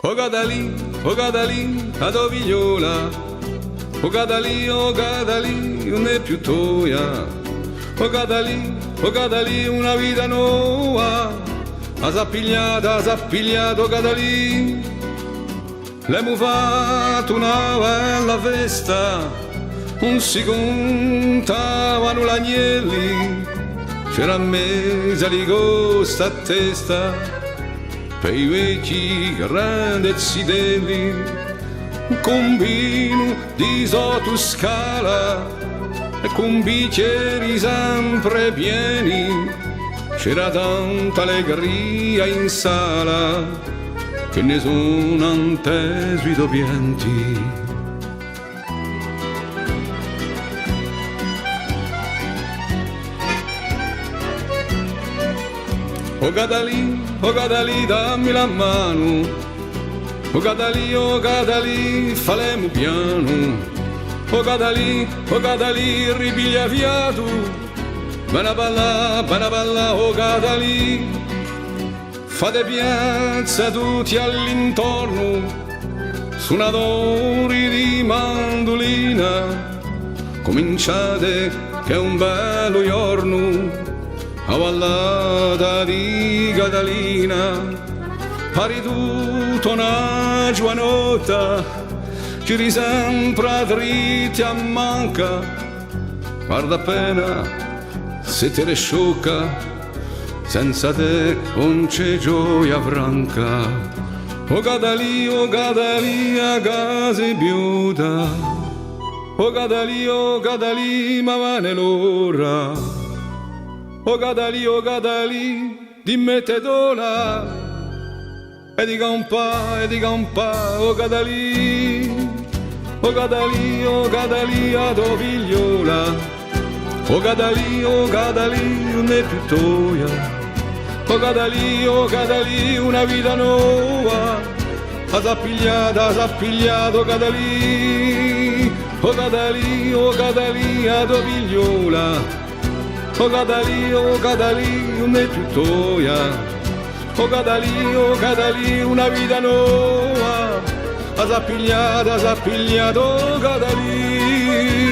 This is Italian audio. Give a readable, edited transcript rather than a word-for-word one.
O Gadalì, a Dovigliola, o Gadalì, non è più tua. O Gadalì, una vita nuova, ha zappigliato Gadalì. L'abbiamo fatto una bella festa, non si contavano l'agnelli, c'era mezza di costa a testa, per i vecchi grandi zidelli, un combino di sottoscala e con bicchieri sempre pieni, c'era tanta allegria in sala che ne sono antesi i doppianti. O Gadalì, dammi la mano. O Gadalì, falemo piano. O Gadalì, ripiglia fiato. Bana balla, o Gadalì. Fate piazza tutti all'intorno, suonatori di mandolina. Cominciate che è un bello giorno, a ballata di Catalina, pari tutta una giovanotta, ci sempre dritti a manca, guarda appena se te ne sciocca, senza te non c'è gioia franca. O Gadalì, a casa è biuta, o Gadalì, ma va nell'ora. O Gadalì, dimmi te dola, e dica un pa', o Gadalì, a Dovigliola, o Gadalì, non è più tua. O Gadalì, una vita nuova, ha zappigliato Gadalì. O Gadalì, a Dovigliola, o Gadalì, non è più tua. O Gadalì, una vita nuova, ha zappigliato Gadalì.